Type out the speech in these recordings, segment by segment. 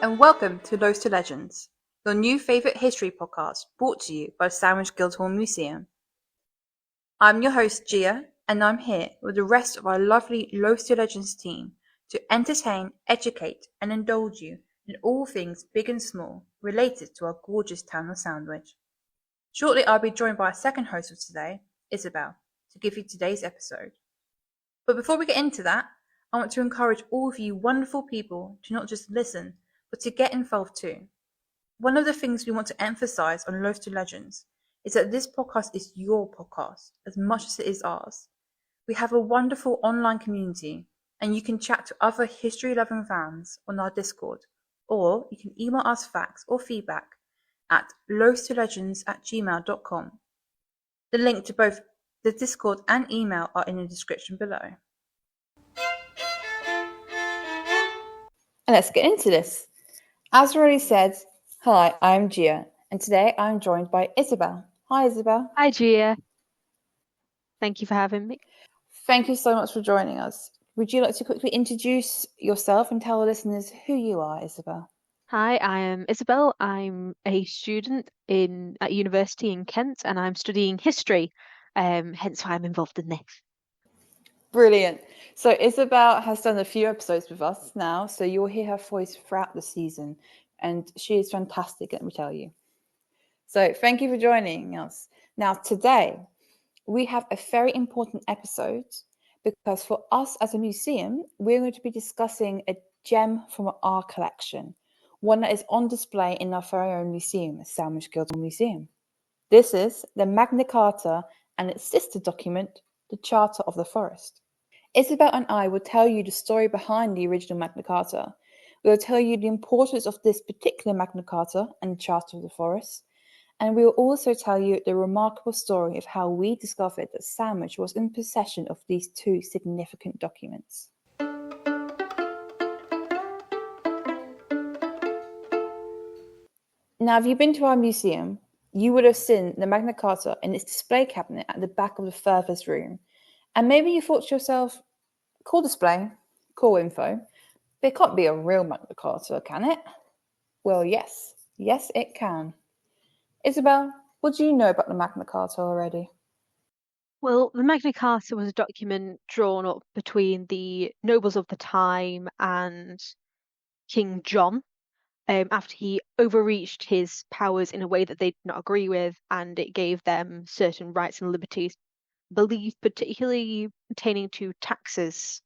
and welcome to Loaves to Legends, your new favourite history podcast brought to you by the Sandwich Guildhall Museum. I'm your host Gia, and I'm here with the rest of our lovely Loaves to Legends team to entertain, educate and indulge you in all things big and small related to our gorgeous town of Sandwich. Shortly I'll be joined by our second host of today, Isabel, to give you today's episode. But before we get into that, I want to encourage all of you wonderful people to not just listen, but to get involved too. One of the things we want to emphasize on Loaves to Legends is that this podcast is your podcast as much as it is ours. We have a wonderful online community, and you can chat to other history-loving fans on our Discord, or you can email us facts or feedback at loavetolegends@gmail.com. The link to both the Discord and email are in the description below. And let's get into this. As already said, hi, I'm Gia, and today I'm joined by Isabel. Hi, Isabel. Hi, Gia. Thank you for having me. Thank you so much for joining us. Would you like to quickly introduce yourself and tell the listeners who you are, Isabel? Hi, I am Isabel. I'm a student at university in Kent, and I'm studying history, hence why I'm involved in this. Brilliant. So Isabel has done a few episodes with us now, so you'll hear her voice throughout the season, and she is fantastic, let me tell you. So thank you for joining us. Now today, we have a very important episode because for us as a museum, we're going to be discussing a gem from our collection, one that is on display in our very own museum, Sandwich Guildhall Museum. This is the Magna Carta and its sister document, the Charter of the Forest. Isabel and I will tell you the story behind the original Magna Carta. We will tell you the importance of this particular Magna Carta and the Charter of the Forest. And we will also tell you the remarkable story of how we discovered that Sandwich was in possession of these two significant documents. Now, if you've been to our museum, you would have seen the Magna Carta in its display cabinet at the back of the furthest room. And maybe you thought to yourself, cool display, cool info, but it can't be a real Magna Carta, can it? Well, yes. Yes, it can. Isabel, what do you know about the Magna Carta already? Well, the Magna Carta was a document drawn up between the nobles of the time and King John, after he overreached his powers in a way that they did not agree with, and it gave them certain rights and liberties, believed particularly pertaining to taxes.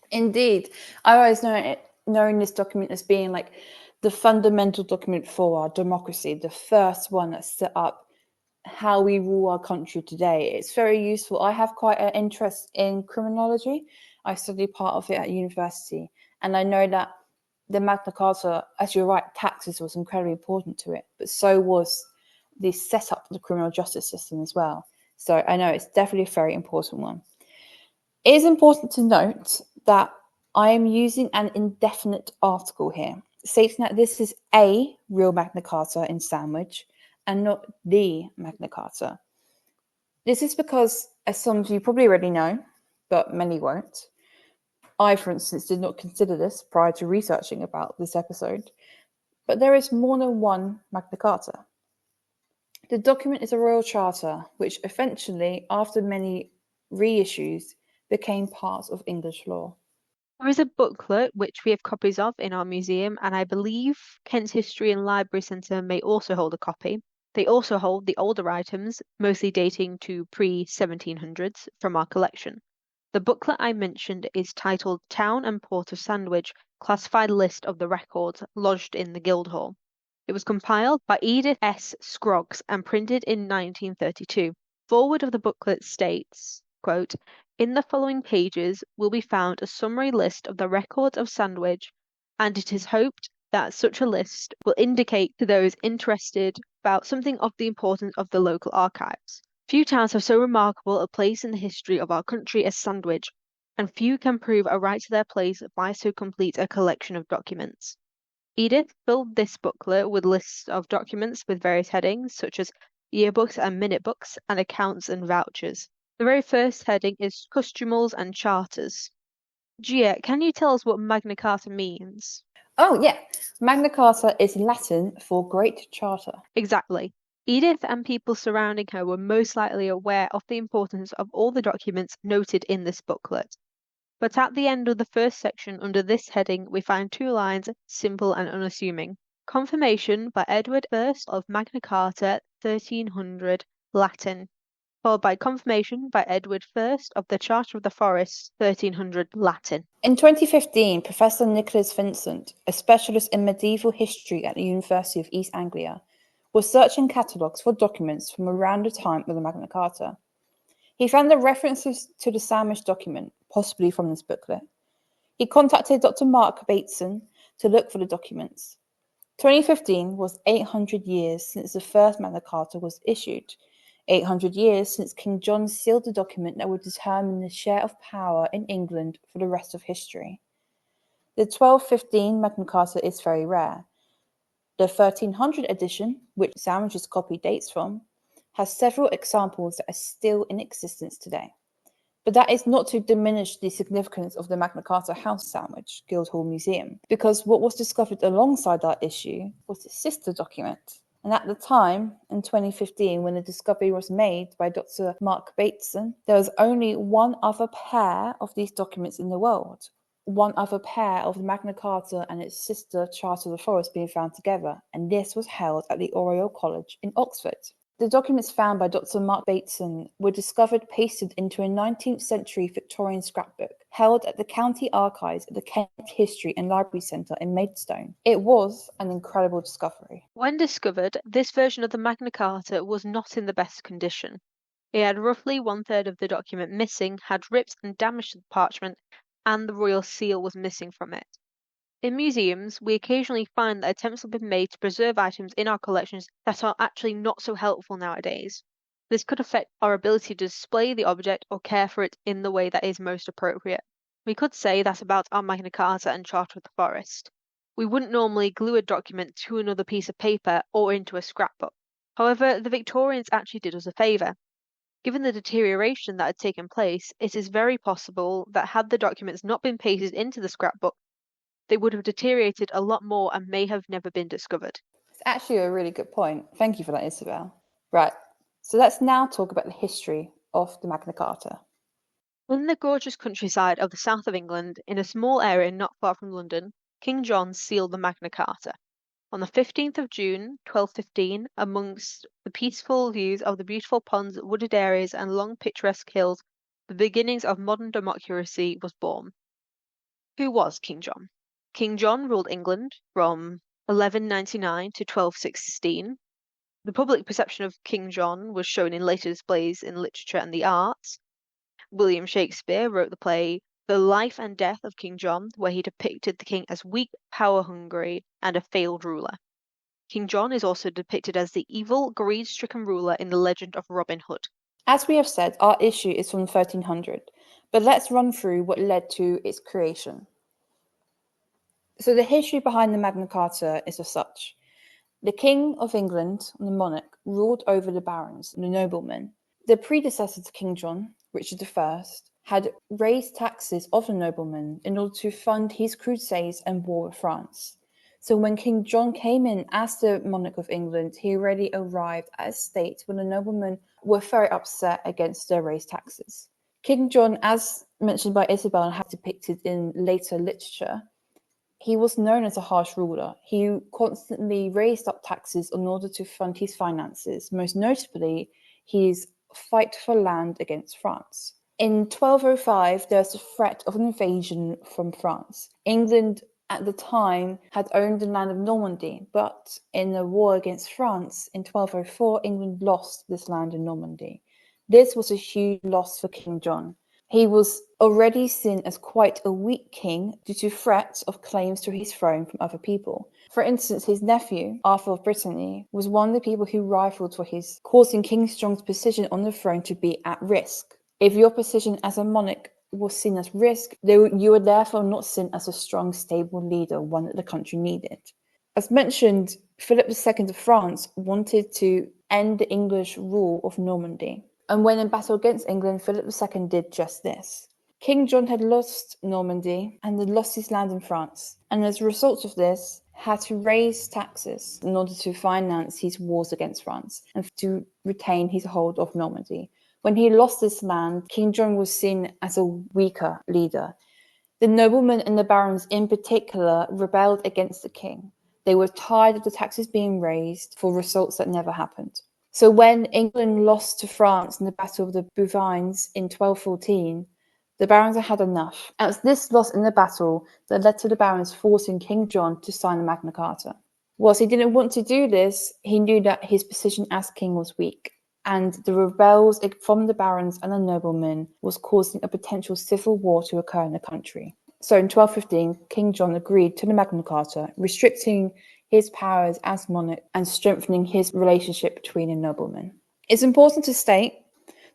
Indeed. I always knowing this document as being like the fundamental document for our democracy, the first one that set up how we rule our country today. It's very useful. I have quite an interest in criminology. I study part of it at university, and I know that the Magna Carta, as you're right, taxes was incredibly important to it, but so was the setup of the criminal justice system as well. So I know it's definitely a very important one. It is important to note that I am using an indefinite article here, stating that this is a real Magna Carta in Sandwich and not the Magna Carta. This is because, as some of you probably already know, but many won't, I, for instance, did not consider this prior to researching about this episode, but there is more than one Magna Carta. The document is a royal charter, which eventually, after many reissues, became part of English law. There is a booklet which we have copies of in our museum, and I believe Kent's History and Library Centre may also hold a copy. They also hold the older items, mostly dating to pre-1700s, from our collection. The booklet I mentioned is titled Town and Port of Sandwich, Classified List of the Records lodged in the Guildhall. It was compiled by Edith S. Scroggs and printed in 1932. Forward of the booklet states, quote, "In the following pages will be found a summary list of the records of Sandwich, and it is hoped that such a list will indicate to those interested about something of the importance of the local archives. Few towns have so remarkable a place in the history of our country as Sandwich, and few can prove a right to their place by so complete a collection of documents." Edith filled this booklet with lists of documents with various headings, such as yearbooks and minute books, and accounts and vouchers. The very first heading is Custumals and Charters. Gia, can you tell us what Magna Carta means? Oh, yeah. Magna Carta is Latin for Great Charter. Exactly. Edith and people surrounding her were most likely aware of the importance of all the documents noted in this booklet. But at the end of the first section under this heading, we find two lines, simple and unassuming. Confirmation by Edward I of Magna Carta 1300 Latin, followed by confirmation by Edward I of the Charter of the Forest 1300 Latin. In 2015, Professor Nicholas Vincent, a specialist in medieval history at the University of East Anglia, was searching catalogues for documents from around the time of the Magna Carta. He found the references to the Sandwich document, possibly from this booklet. He contacted Dr. Mark Bateson to look for the documents. 2015 was 800 years since the first Magna Carta was issued, 800 years since King John sealed the document that would determine the share of power in England for the rest of history. The 1215 Magna Carta is very rare. The 1300 edition, which Sandwich's copy dates from, has several examples that are still in existence today. But that is not to diminish the significance of the Magna Carta House Sandwich Guildhall Museum, because what was discovered alongside that issue was its sister document. And at the time, in 2015, when the discovery was made by Dr. Mark Bateson, there was only one other pair of these documents in the world. One other pair of the Magna Carta and its sister Charter of the Forest being found together, and this was held at the Oriel College in Oxford. The documents found by Dr. Mark Bateson were discovered pasted into a 19th century Victorian scrapbook held at the County Archives at the Kent History and Library Centre in Maidstone. It was an incredible discovery. When discovered, this version of the Magna Carta was not in the best condition. It had roughly 1/3 of the document missing, had rips and damage to the parchment, and the royal seal was missing from it. In museums, we occasionally find that attempts have been made to preserve items in our collections that are actually not so helpful nowadays. This could affect our ability to display the object or care for it in the way that is most appropriate. We could say that about our Magna Carta and Charter of the Forest. We wouldn't normally glue a document to another piece of paper or into a scrapbook. However, the Victorians actually did us a favour. Given the deterioration that had taken place, it is very possible that had the documents not been pasted into the scrapbook, they would have deteriorated a lot more and may have never been discovered. It's actually a really good point. Thank you for that, Isabel. Right, so let's now talk about the history of the Magna Carta. In the gorgeous countryside of the south of England, in a small area not far from London, King John sealed the Magna Carta. On the 15th of June, 1215, amongst the peaceful views of the beautiful ponds, wooded areas, and long picturesque hills, the beginnings of modern democracy was born. Who was King John? King John ruled England from 1199 to 1216. The public perception of King John was shown in later displays in literature and the arts. William Shakespeare wrote the play The Life and Death of King John, where he depicted the king as weak, power-hungry, and a failed ruler. King John is also depicted as the evil, greed-stricken ruler in the legend of Robin Hood. As we have said, our issue is from 1300, but let's run through what led to its creation. So the history behind the Magna Carta is as such. The King of England, the monarch, ruled over the barons, the noblemen. The predecessor to King John, Richard I, had raised taxes of the noblemen in order to fund his crusades and war with France. So when King John came in as the monarch of England, he already arrived at a state where the noblemen were very upset against their raised taxes. King John, as mentioned by Isabel and have depicted in later literature, he was known as a harsh ruler. He constantly raised up taxes in order to fund his finances, most notably his fight for land against France. In 1205, there was a threat of an invasion from France. England at the time had owned the land of Normandy, but in a war against France in 1204, England lost this land in Normandy. This was a huge loss for King John. He was already seen as quite a weak king due to threats of claims to his throne from other people. For instance, his nephew, Arthur of Brittany, was one of the people who rivaled for his, causing King John's position on the throne to be at risk. If your position as a monarch was seen as risk, you were therefore not seen as a strong, stable leader, one that the country needed. As mentioned, Philip II of France wanted to end the English rule of Normandy. And when in battle against England, Philip II did just this. King John had lost Normandy and had lost his land in France. And as a result of this, had to raise taxes in order to finance his wars against France and to retain his hold of Normandy. When he lost this land, King John was seen as a weaker leader. The noblemen and the barons in particular rebelled against the king. They were tired of the taxes being raised for results that never happened. So when England lost to France in the Battle of the Bouvines in 1214, the barons had enough. It was this loss in the battle that led to the barons forcing King John to sign the Magna Carta. Whilst he didn't want to do this, he knew that his position as king was weak, and the rebels from the barons and the noblemen was causing a potential civil war to occur in the country. So in 1215, King John agreed to the Magna Carta, restricting his powers as monarch and strengthening his relationship between the noblemen. It's important to state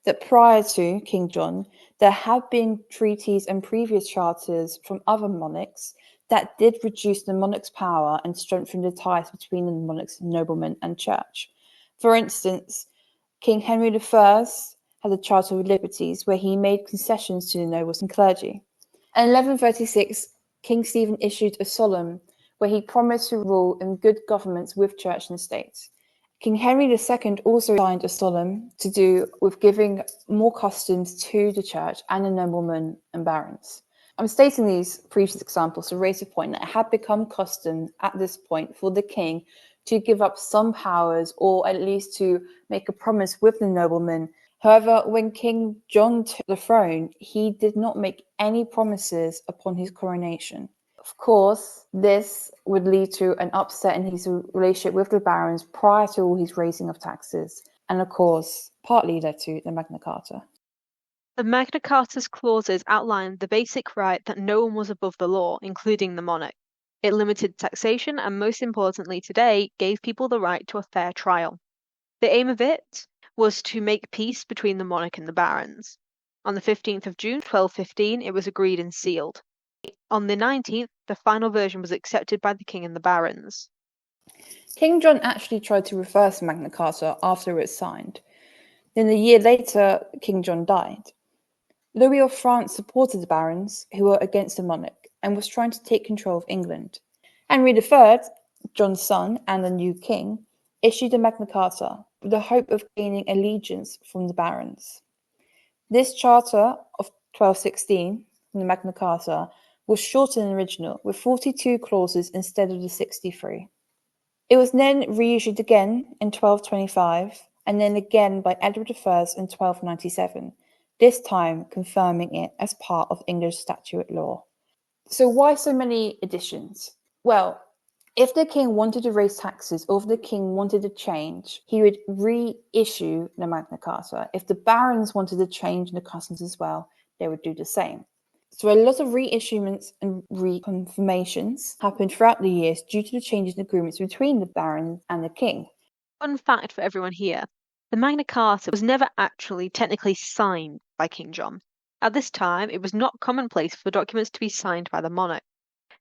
that prior to King John, there have been treaties and previous charters from other monarchs that did reduce the monarch's power and strengthen the ties between the monarch's noblemen and church. For instance, King Henry I had the Charter of Liberties, where he made concessions to the nobles and clergy. In 1136, King Stephen issued a solemn where he promised to rule in good governance with church and state. King Henry II also signed a solemn to do with giving more customs to the church and the noblemen and barons. I'm stating these previous examples to raise the point that it had become custom at this point for the king to give up some powers or at least to make a promise with the noblemen. However, when King John took the throne, he did not make any promises upon his coronation. Of course, this would lead to an upset in his relationship with the barons prior to all his raising of taxes, and of course, partly led to the Magna Carta. The Magna Carta's clauses outlined the basic right that no one was above the law, including the monarch. It limited taxation and, most importantly today, gave people the right to a fair trial. The aim of it was to make peace between the monarch and the barons. On the 15th of June, 1215, it was agreed and sealed. On the 19th, the final version was accepted by the king and the barons. King John actually tried to reverse Magna Carta after it was signed. Then a year later, King John died. Louis of France supported the barons, who were against the monarch, and was trying to take control of England. Henry III, John's son and the new king, issued a Magna Carta with the hope of gaining allegiance from the barons. This charter of 1216, the Magna Carta, was shorter than the original, with 42 clauses instead of the 63. It was then reissued again in 1225, and then again by Edward I in 1297, this time confirming it as part of English statute law. So why so many editions? Well, if the king wanted to raise taxes or if the king wanted to change, he would reissue the Magna Carta. If the barons wanted to change the customs as well, they would do the same. So a lot of reissuements and reconfirmations happened throughout the years due to the changes in agreements between the barons and the king. Fun fact for everyone here, the Magna Carta was never actually technically signed by King John. At this time, it was not commonplace for documents to be signed by the monarch.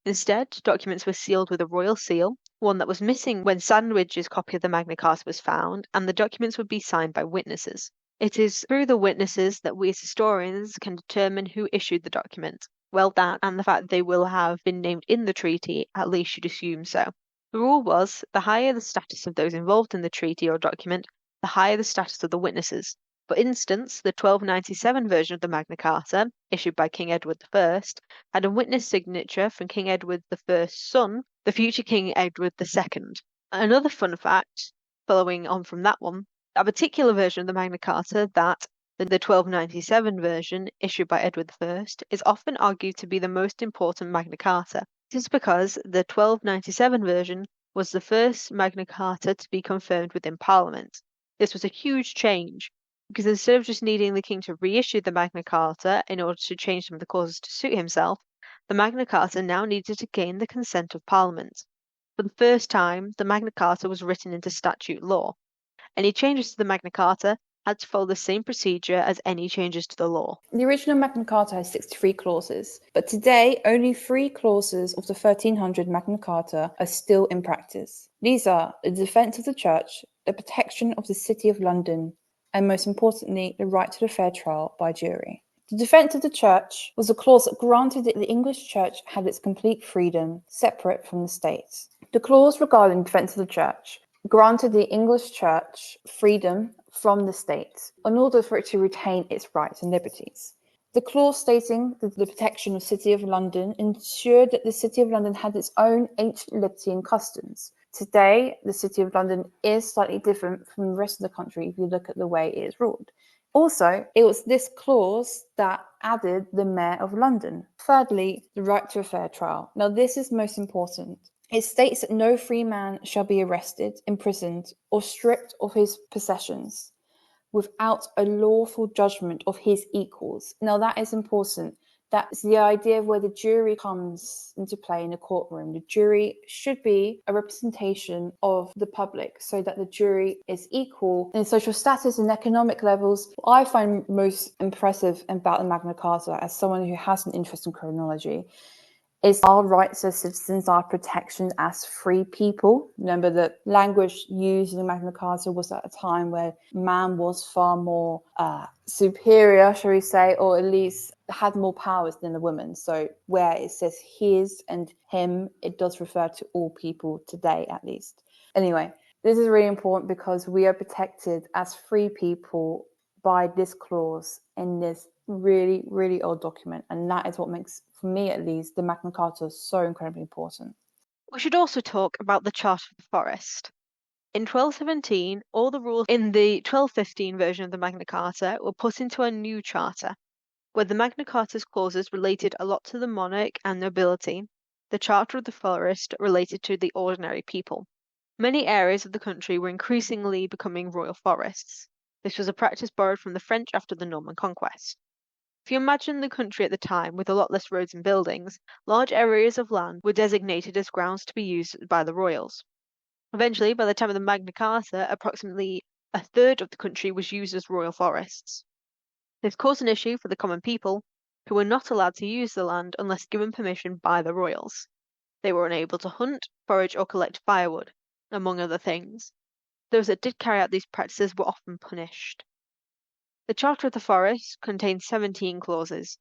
Instead, documents were sealed with a royal seal, one that was missing when Sandwich's copy of the Magna Carta was found, and the documents would be signed by witnesses. It is through the witnesses that we as historians can determine who issued the document. Well, that and the fact they will have been named in the treaty, at least you'd assume so. The rule was, the higher the status of those involved in the treaty or document, the higher the status of the witnesses. For instance, the 1297 version of the Magna Carta, issued by King Edward I, had a witness signature from King Edward I's son, the future King Edward II. Another fun fact, following on from that one, a particular version of the Magna Carta, the 1297 version, issued by Edward I, is often argued to be the most important Magna Carta. This is because the 1297 version was the first Magna Carta to be confirmed within Parliament. This was a huge change, because instead of just needing the king to reissue the Magna Carta in order to change some of the clauses to suit himself, the Magna Carta now needed to gain the consent of Parliament. For the first time, the Magna Carta was written into statute law. Any changes to the Magna Carta had to follow the same procedure as any changes to the law. The original Magna Carta has 63 clauses, but today only 3 clauses of the 1300 Magna Carta are still in practice. These are the defence of the church, the protection of the City of London, and most importantly, the right to a fair trial by jury. The defence of the church was a clause that granted that the English church had its complete freedom, separate from the state. The clause regarding defence of the church granted the English church freedom from the state in order for it to retain its rights and liberties. The clause stating that the protection of the City of London ensured that the City of London had its own ancient liberty and customs. Today, the City of London is slightly different from the rest of the country if you look at the way it is ruled. Also, it was this clause that added the Mayor of London. Thirdly, the right to a fair trial. Now, this is most important. It states that no free man shall be arrested, imprisoned, or stripped of his possessions without a lawful judgment of his equals. Now, that is important. That's the idea of where the jury comes into play in a courtroom. The jury should be a representation of the public so that the jury is equal in social status and economic levels. What I find most impressive about the Magna Carta, as someone who has an interest in criminology, is our rights as citizens, our protection as free people. Remember, the language used in the Magna Carta was at a time where man was far more superior, shall we say, or at least had more powers than the woman. So where it says his and him, it does refer to all people today, at least. Anyway, this is really important because we are protected as free people by this clause in this really, really old document. And that is what makes, for me at least, the Magna Carta so incredibly important. We should also talk about the Charter of the Forest. In 1217, all the rules in the 1215 version of the Magna Carta were put into a new charter. Where the Magna Carta's clauses related a lot to the monarch and nobility, the Charter of the Forest related to the ordinary people. Many areas of the country were increasingly becoming royal forests. This was a practice borrowed from the French after the Norman conquest. If you imagine the country at the time with a lot less roads and buildings, large areas of land were designated as grounds to be used by the royals. Eventually, by the time of the Magna Carta, approximately a third of the country was used as royal forests. This caused an issue for the common people, who were not allowed to use the land unless given permission by the royals. They were unable to hunt, forage, or collect firewood, among other things. Those that did carry out these practices were often punished. The Charter of the Forest contained 17 clauses,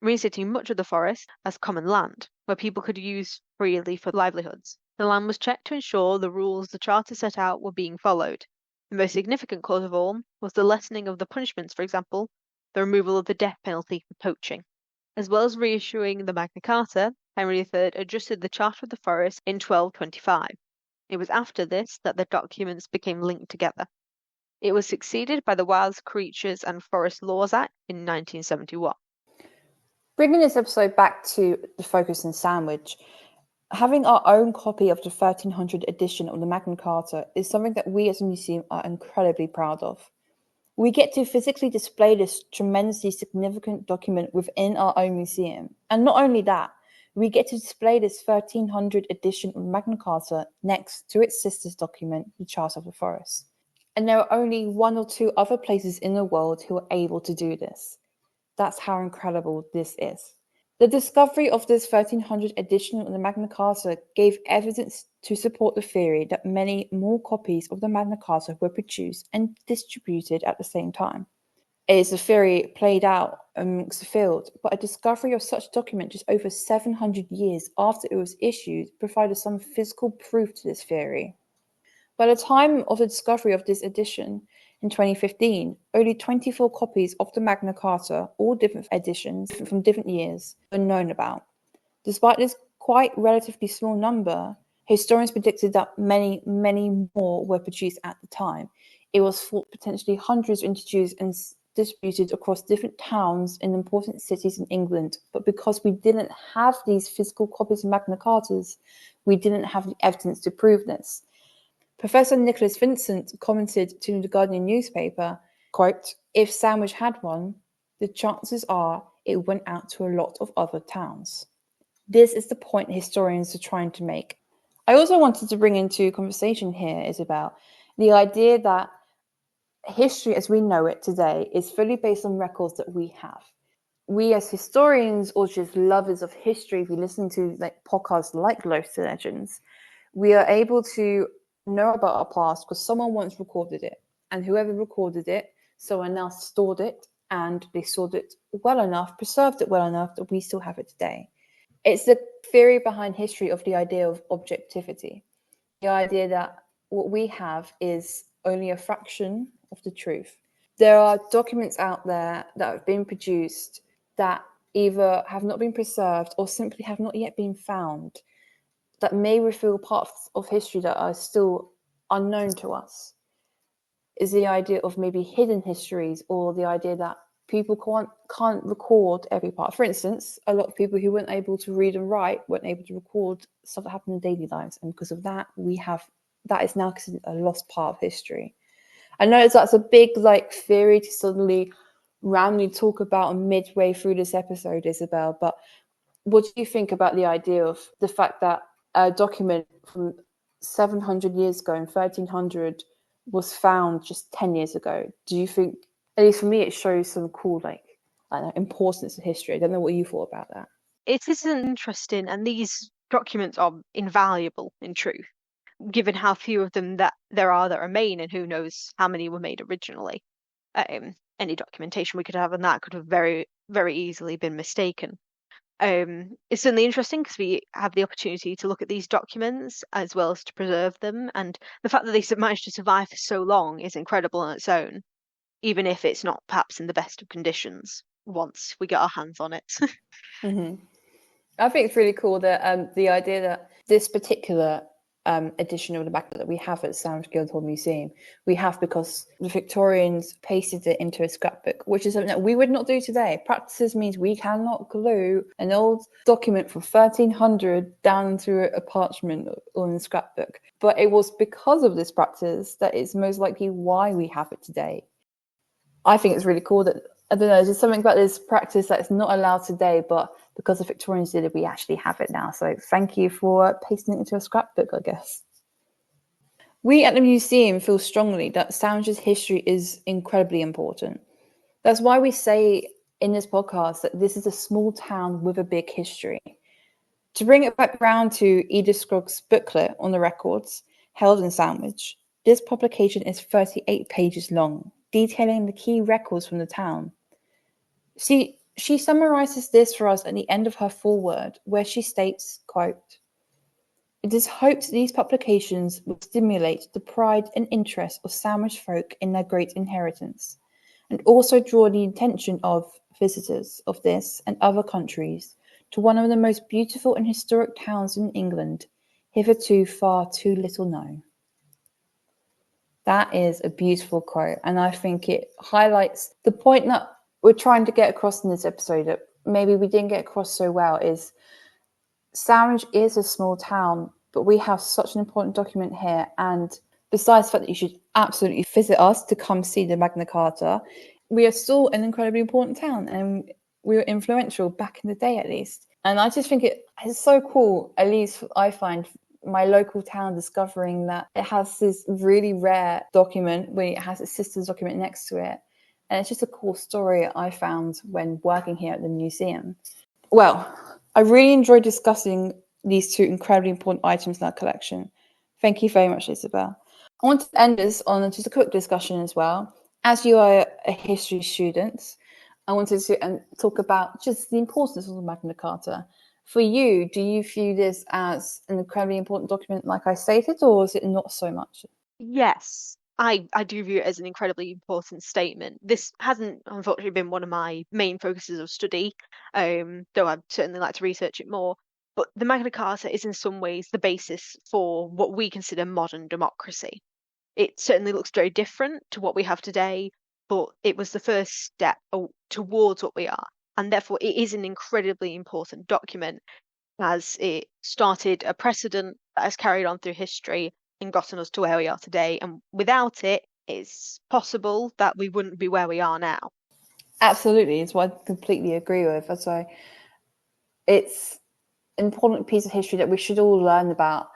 reinstating much of the forest as common land, where people could use freely for livelihoods. The land was checked to ensure the rules the Charter set out were being followed. The most significant clause of all was the lessening of the punishments, for example, the removal of the death penalty for poaching. As well as reissuing the Magna Carta, Henry III adjusted the Charter of the Forest in 1225. It was after this that the documents became linked together. It was succeeded by the Wild Creatures and Forest Laws Act in 1971. Bringing this episode back to the focus in Sandwich, having our own copy of the 1300 edition of the Magna Carta is something that we as a museum are incredibly proud of. We get to physically display this tremendously significant document within our own museum. And not only that, we get to display this 1300 edition of Magna Carta next to its sister's document, the Charter of the Forest. And there are only one or two other places in the world who are able to do this. That's how incredible this is. The discovery of this 1300 edition of the Magna Carta gave evidence to support the theory that many more copies of the Magna Carta were produced and distributed at the same time. It is a theory played out amongst the field, but a discovery of such document just over 700 years after it was issued provided some physical proof to this theory. By the time of the discovery of this edition in 2015, only 24 copies of the Magna Carta, all different editions from different years, were known about. Despite this quite relatively small number, historians predicted that many, many more were produced at the time. It was thought potentially hundreds were introduced and distributed across different towns in important cities in England, but because we didn't have these physical copies of Magna Cartas, we didn't have the evidence to prove this. Professor Nicholas Vincent commented to the Guardian newspaper, quote, "If Sandwich had one, the chances are it went out to a lot of other towns." This is the point historians are trying to make. I also wanted to bring into conversation here, Isabel, the idea that history as we know it today is fully based on records that we have. We as historians or just lovers of history, if we listen to podcasts like Loaves to Legends, we are able to know about our past because someone once recorded it, and whoever recorded it, someone else stored it, and they stored it well enough, preserved it well enough that we still have it today. It's the theory behind history of the idea of objectivity. the idea that what we have is only a fraction of the truth. There are documents out there that have been produced that either have not been preserved or simply have not yet been found, that may reveal parts of history that are still unknown to us. Is the idea of maybe hidden histories, or the idea that people can't record every part. For instance, a lot of people who weren't able to read and write weren't able to record stuff that happened in daily lives, and because of that, that is now considered a lost part of history. I know that's a big theory to suddenly randomly talk about midway through this episode, Isabel, but what do you think about the idea of the fact that a document from 700 years ago in 1300 was found just 10 years ago? Do you think, at least for me, it shows some cool importance of history? I don't know what you thought about that. It is interesting, and these documents are invaluable in truth, given how few of them that there are that remain, and who knows how many were made originally. Any documentation we could have on that could have very, very easily been mistaken. It's certainly interesting because we have the opportunity to look at these documents as well as to preserve them, and the fact that they managed to survive for so long is incredible on its own, even if it's not perhaps in the best of conditions once we get our hands on it. Mm-hmm. I think it's really cool that the idea that this particular edition of the Magna that we have at Sandwich Guildhall Museum, we have because the Victorians pasted it into a scrapbook, which is something that we would not do today. Practices means we cannot glue an old document from 1300 down through a parchment or in a scrapbook. But it was because of this practice that it's most likely why we have it today. I think it's really cool that, I don't know, there's something about this practice that's not allowed today, but because the Victorians did it, we actually have it now. So thank you for pasting it into a scrapbook, I guess. We at the museum feel strongly that Sandwich's history is incredibly important. That's why we say in this podcast that this is a small town with a big history. To bring it back around to Edith Scroggs' booklet on the records held in Sandwich, this publication is 38 pages long, detailing the key records from the town. She summarizes this for us at the end of her foreword, where she states, quote, "It is hoped these publications will stimulate the pride and interest of Sandwich folk in their great inheritance, and also draw the attention of visitors of this and other countries to one of the most beautiful and historic towns in England, hitherto far too little known." That is a beautiful quote, and I think it highlights the point that we're trying to get across in this episode that maybe we didn't get across so well, is Sandwich is a small town, but we have such an important document here, and besides the fact that you should absolutely visit us to come see the Magna Carta, we are still an incredibly important town, and we were influential back in the day at least. And I just think it's so cool, at least I find, my local town discovering that it has this really rare document when it has its sister's document next to it. And it's just a cool story I found when working here at the museum. Well, I really enjoyed discussing these two incredibly important items in our collection. Thank you very much, Isabel. I want to end this on just a quick discussion as well. As you are a history student, I wanted to talk about just the importance of the Magna Carta. For you, do you view this as an incredibly important document like I stated, or is it not so much? Yes, I do view it as an incredibly important statement. This hasn't unfortunately been one of my main focuses of study, though I'd certainly like to research it more. But the Magna Carta is in some ways the basis for what we consider modern democracy. It certainly looks very different to what we have today, but it was the first step towards what we are. And therefore, it is an incredibly important document, as it started a precedent that has carried on through history and gotten us to where we are today. And without it, it's possible that we wouldn't be where we are now. Absolutely, it's what I completely agree with. So it's an important piece of history that we should all learn about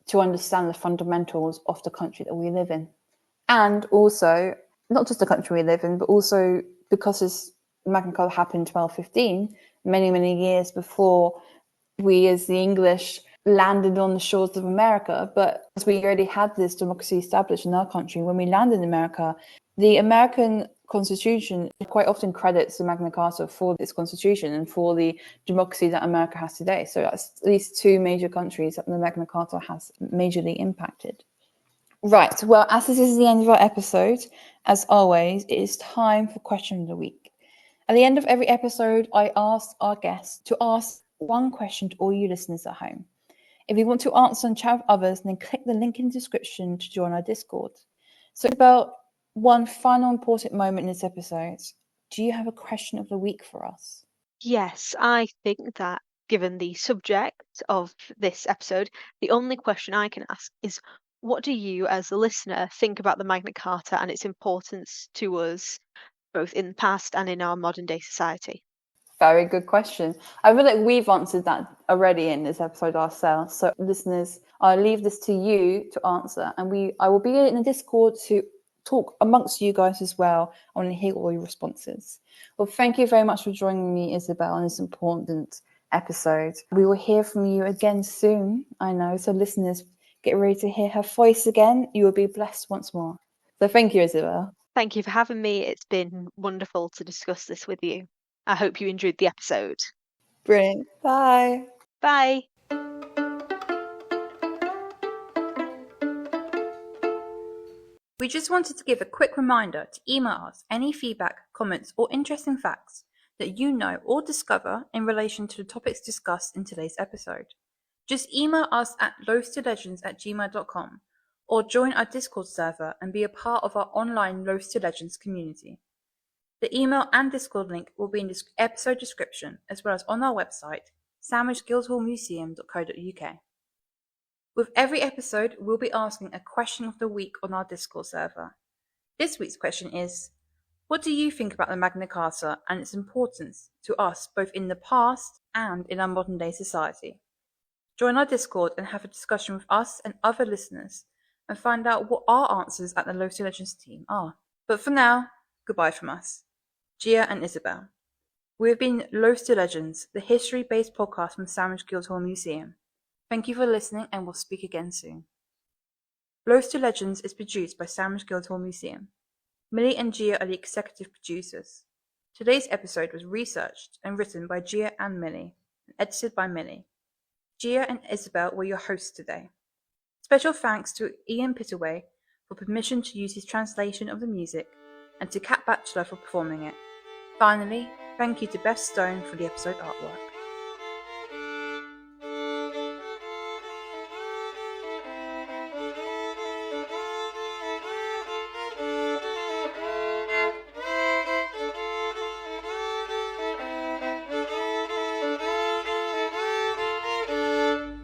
to understand the fundamentals of the country that we live in. And also, not just the country we live in, but also because this Magna Carta happened in 1215, many, many years before we as the English landed on the shores of America. But as we already had this democracy established in our country, when we landed in America, the American constitution quite often credits the Magna Carta for its constitution and for the democracy that America has today. So that's at least two major countries that the Magna Carta has majorly impacted. Right, well, as this is the end of our episode, as always, it is time for Question of the Week. At the end of every episode, I ask our guests to ask one question to all you listeners at home. If you want to answer and chat with others, then click the link in the description to join our Discord. So about one final important moment in this episode, do you have a question of the week for us? Yes, I think that given the subject of this episode, the only question I can ask is, what do you, as a listener, think about the Magna Carta and its importance to us, both in the past and in our modern day society? Very good question. I feel like we've answered that already in this episode ourselves. So listeners, I'll leave this to you to answer. And I will be in the Discord to talk amongst you guys as well. I want to hear all your responses. Well, thank you very much for joining me, Isabel, on this important episode. We will hear from you again soon, I know. So listeners, get ready to hear her voice again. You will be blessed once more. So thank you, Isabel. Thank you for having me. It's been wonderful to discuss this with you. I hope you enjoyed the episode. Brilliant. Bye. Bye. We just wanted to give a quick reminder to email us any feedback, comments, or interesting facts that you know or discover in relation to the topics discussed in today's episode. Just email us at loaves2legends@gmail.com or join our Discord server and be a part of our online Loaves to Legends community. The email and Discord link will be in the episode description as well as on our website, sandwichguildhallmuseum.co.uk. With every episode, we'll be asking a question of the week on our Discord server. This week's question is, what do you think about the Magna Carta and its importance to us both in the past and in our modern day society? Join our Discord and have a discussion with us and other listeners and find out what our answers at the Loaves to Legends team are. But for now, goodbye from us, Gia and Isabel. We have been Loaves to Legends, the history-based podcast from Sandwich Guildhall Museum. Thank you for listening and we'll speak again soon. Loaves to Legends is produced by Sandwich Guildhall Museum. Millie and Gia are the executive producers. Today's episode was researched and written by Gia and Millie and edited by Millie. Gia and Isabel were your hosts today. Special thanks to Ian Pittaway for permission to use his translation of the music and to Kat Batchelor for performing it. Finally, thank you to Beth Stone for the episode artwork.